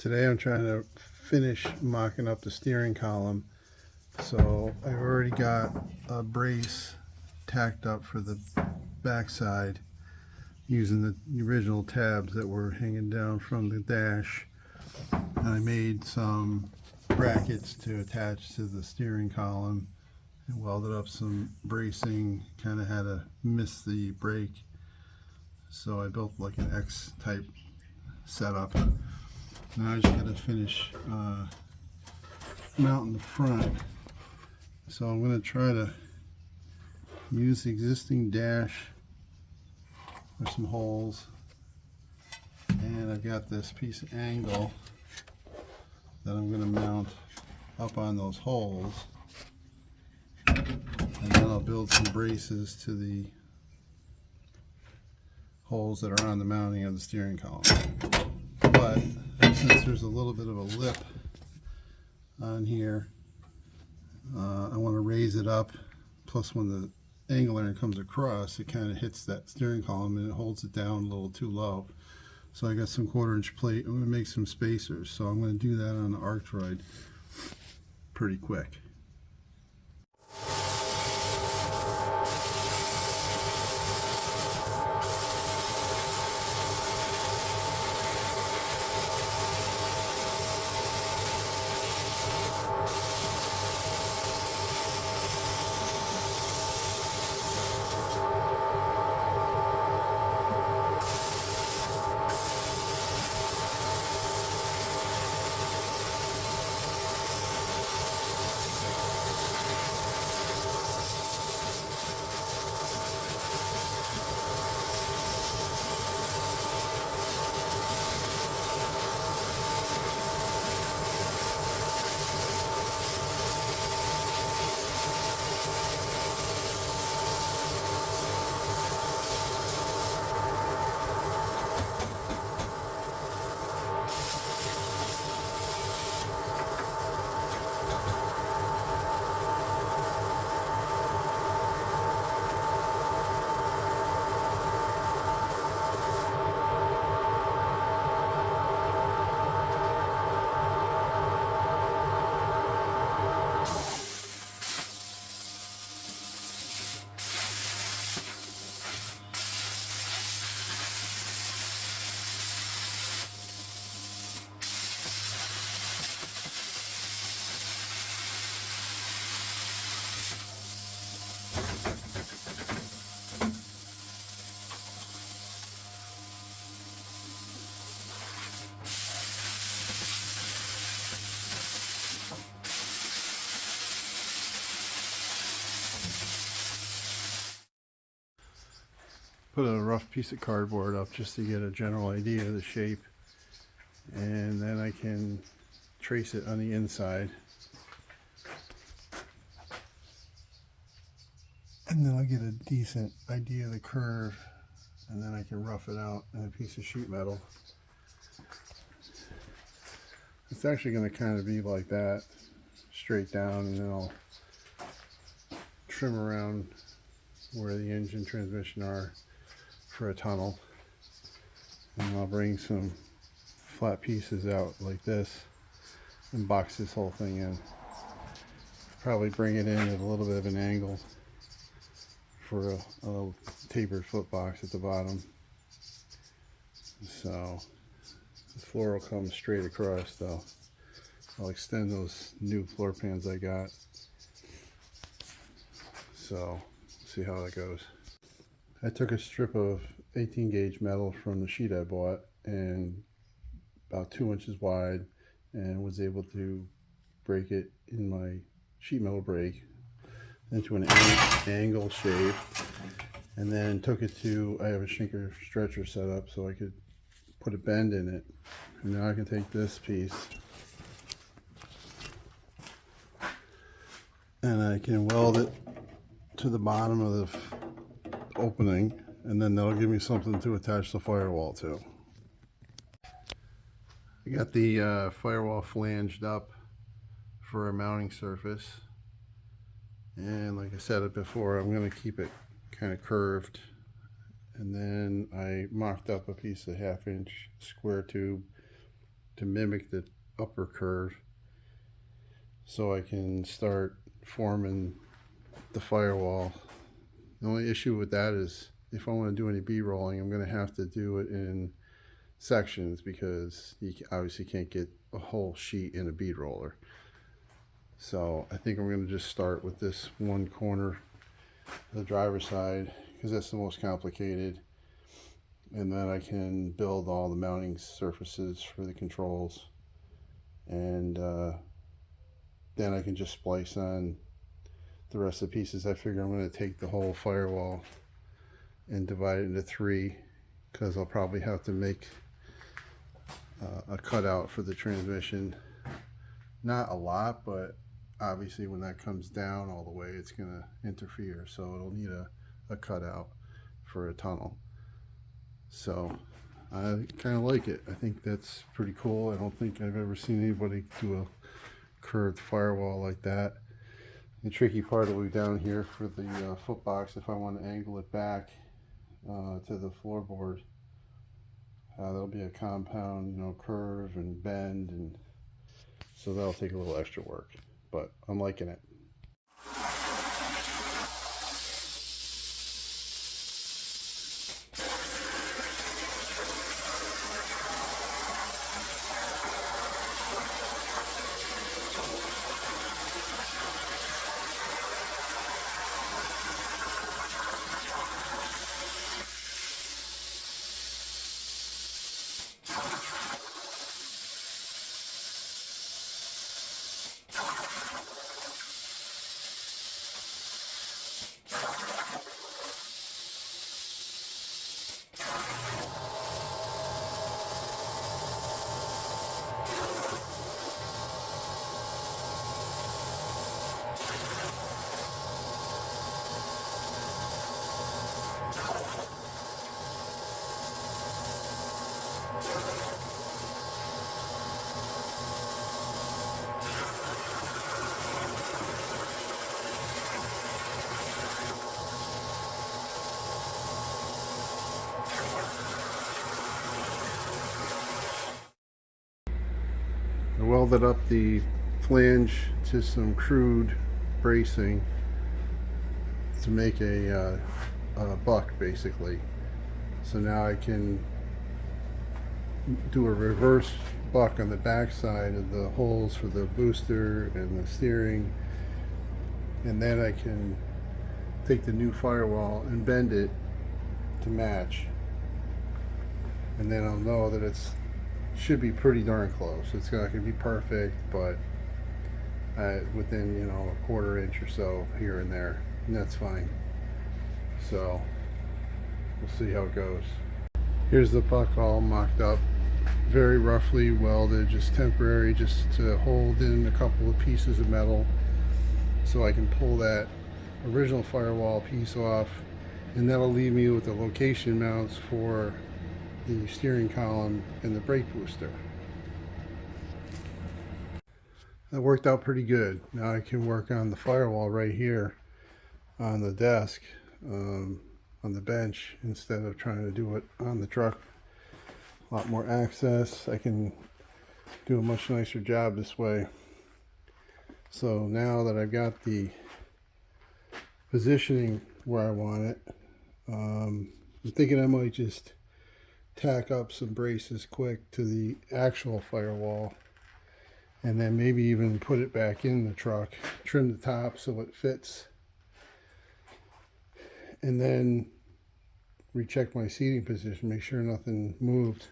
Today I'm trying to finish mocking up the steering column. So I've already got a brace tacked up for the backside using the original tabs that were hanging down from the dash. And I made some brackets to attach to the steering column and welded up some bracing. Kind of had to miss the brake, so I built like an X type setup. Now I just got to finish mounting the front. So I'm going to try to use the existing dash for some holes, and I've got this piece of angle that I'm going to mount up on those holes, and then I'll build some braces to the holes that are on the mounting of the steering column. But since there's a little bit of a lip on here, I want to raise it up. Plus, when the angle iron comes across, it kind of hits that steering column and it holds it down a little too low. So I got some 1/4-inch plate. I'm going to make some spacers. So I'm going to do that on the Arctroid pretty quick. Put a rough piece of cardboard up just to get a general idea of the shape, and then I can trace it on the inside, and then I'll get a decent idea of the curve, and then I can rough it out in a piece of sheet metal. It's actually going to kind of be like that, straight down, and then I'll trim around where the engine transmission are for a tunnel, and I'll bring some flat pieces out like this and box this whole thing in. Probably bring it in at a little bit of an angle for a tapered foot box at the bottom, so the floor will come straight across though. I'll extend those new floor pans I got, so see how that goes. I took a strip of 18 gauge metal from the sheet I bought, and about 2 inches wide, and was able to break it in my sheet metal brake into an angle shape, and then took it to, I have a shinker stretcher set up so I could put a bend in it. And now I can take this piece and I can weld it to the bottom of the opening, and then that'll give me something to attach the firewall to. I got the firewall flanged up for a mounting surface, and like I said it before, I'm going to keep it kind of curved, and then I mocked up a piece of 1/2 inch square tube to mimic the upper curve, so I can start forming the firewall. The only issue with that is if I want to do any B-rolling, I'm going to have to do it in sections, because you obviously can't get a whole sheet in a bead roller. So I think I'm going to just start with this one corner, the driver's side, because that's the most complicated, and then I can build all the mounting surfaces for the controls, and then I can just splice on the rest of the pieces. I figure I'm going to take the whole firewall and divide it into 3, because I'll probably have to make a cutout for the transmission. Not a lot, but obviously when that comes down all the way, it's going to interfere, so it'll need a cutout for a tunnel. So I kind of like it. I think that's pretty cool. I don't think I've ever seen anybody do a curved firewall like that. The tricky part will be down here for the foot box. If I want to angle it back to the floorboard, there'll be a compound, curve and bend, and so that'll take a little extra work, but I'm liking it. I welded up the flange to some crude bracing to make a buck, basically. So now I can do a reverse buck on the back side of the holes for the booster and the steering, and then I can take the new firewall and bend it to match, and then I'll know that it's should be pretty darn close. It's not going to be perfect, but within a quarter inch or so here and there, and that's fine. So we'll see how it goes. Here's the buck all mocked up, very roughly welded, just temporary, just to hold in a couple of pieces of metal so I can pull that original firewall piece off, and that'll leave me with the location mounts for the steering column and the brake booster. That worked out pretty good. Now I can work on the firewall right here on the desk, on the bench, instead of trying to do it on the truck. A lot more access. I can do a much nicer job this way. So now that I've got the positioning where I want it, I'm thinking I might just tack up some braces quick to the actual firewall, and then maybe even put it back in the truck, trim the top so it fits, and then recheck my seating position, make sure nothing moved.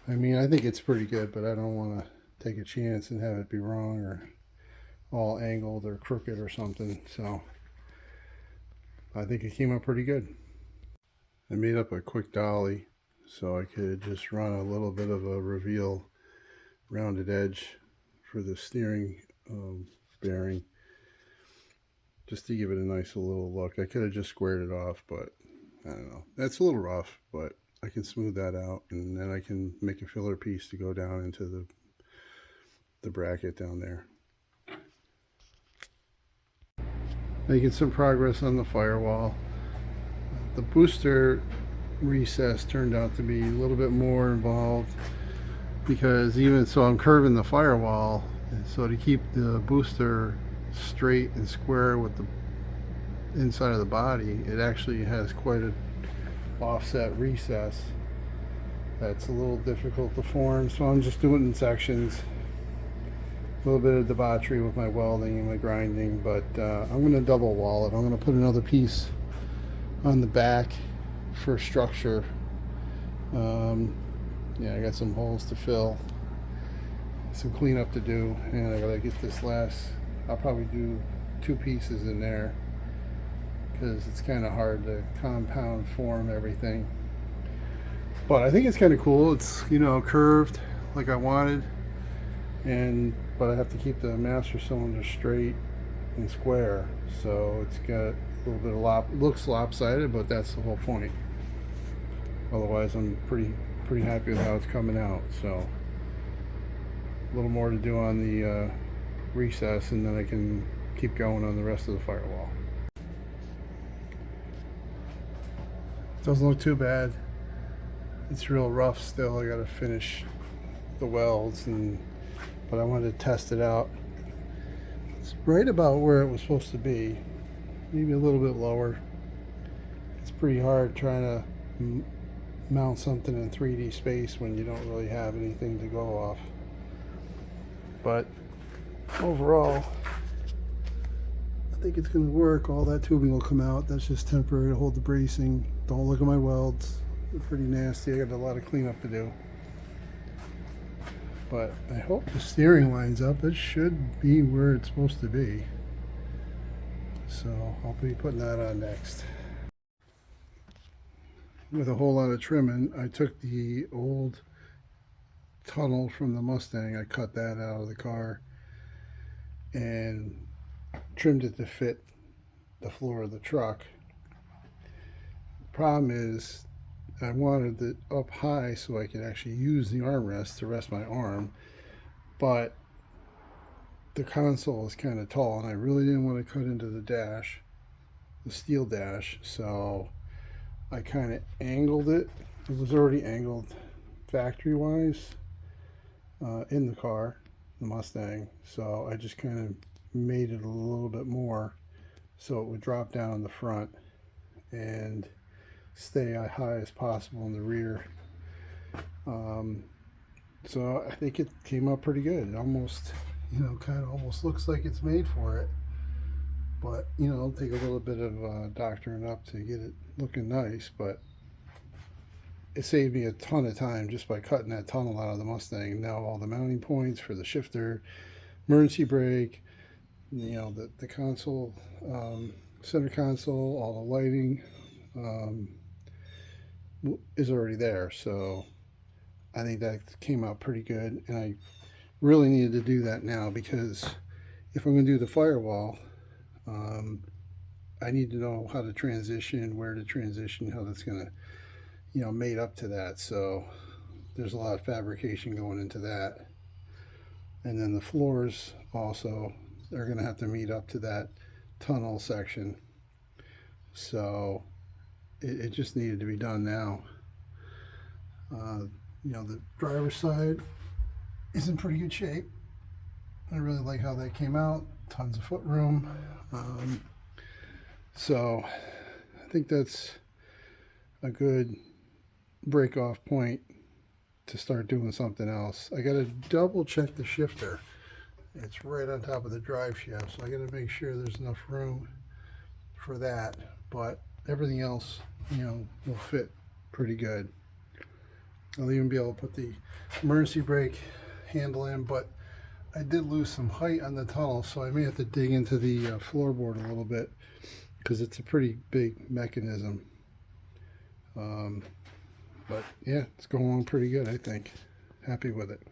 I mean, I think it's pretty good, but I don't want to take a chance and have it be wrong or all angled or crooked or something. So I think it came out pretty good. I made up a quick dolly so I could just run a little bit of a reveal rounded edge for the steering bearing, just to give it a nice little look. I could have just squared it off, but I don't know. That's a little rough, but I can smooth that out, and then I can make a filler piece to go down into the bracket down there. Making some progress on the firewall. The booster recess turned out to be a little bit more involved. because even so I'm curving the firewall, and so to keep the booster straight and square with the inside of the body, it actually has quite a offset recess that's a little difficult to form, so I'm just doing it in sections. A little bit of debauchery with my welding and my grinding, but I'm going to double wall it. I'm going to put another piece on the back for structure. Yeah, I got some holes to fill, some cleanup to do, and I gotta get this last, I'll probably do 2 pieces in there because it's kind of hard to compound form everything. But I think it's kind of cool. It's, you know, curved like I wanted, and but I have to keep the master cylinder straight and square, so it's got a little bit of looks lopsided, but that's the whole point. Otherwise, I'm pretty happy with how it's coming out. So a little more to do on the recess, and then I can keep going on the rest of the firewall. Doesn't look too bad. It's real rough still. I gotta finish the welds, but I wanted to test it out. It's right about where it was supposed to be, maybe a little bit lower. It's pretty hard trying to mount something in 3D space when you don't really have anything to go off. But overall, I think it's going to work. All that tubing will come out. That's just temporary to hold the bracing. Don't look at my welds. They're pretty nasty. I got a lot of cleanup to do. But I hope the steering lines up. It should be where it's supposed to be. So I'll be putting that on next. With a whole lot of trimming, I took the old tunnel from the Mustang, I cut that out of the car and trimmed it to fit the floor of the truck. The problem is I wanted it up high so I could actually use the armrest to rest my arm, but the console is kind of tall and I really didn't want to cut into the dash, the steel dash, so I kind of angled it. It was already angled factory wise in the car, the Mustang, so I just kind of made it a little bit more so it would drop down in the front and stay as high as possible in the rear. So I think it came out pretty good. It almost, you know, kind of almost looks like it's made for it, but you know, it'll take a little bit of doctoring up to get it looking nice. But it saved me a ton of time just by cutting that tunnel out of the Mustang. Now all the mounting points for the shifter, emergency brake, you know, the console, center console, all the lighting is already there. So I think that came out pretty good, and I really needed to do that now because if I'm going to do the firewall, I need to know how to transition, where to transition, how that's going to, you know, made up to that. So there's a lot of fabrication going into that. And then the floors also, they're going to have to meet up to that tunnel section. So it just needed to be done now. You know, the driver's side is in pretty good shape. I really like how that came out. Tons of foot room. So I think that's a good break off point to start doing something else. I got to double check the shifter. It's right on top of the drive shaft, so I got to make sure there's enough room for that. But everything else, you know, will fit pretty good. I'll even be able to put the emergency brake handle in, but I did lose some height on the tunnel, so I may have to dig into the floorboard a little bit because it's a pretty big mechanism. But yeah, it's going along pretty good, I think. Happy with it.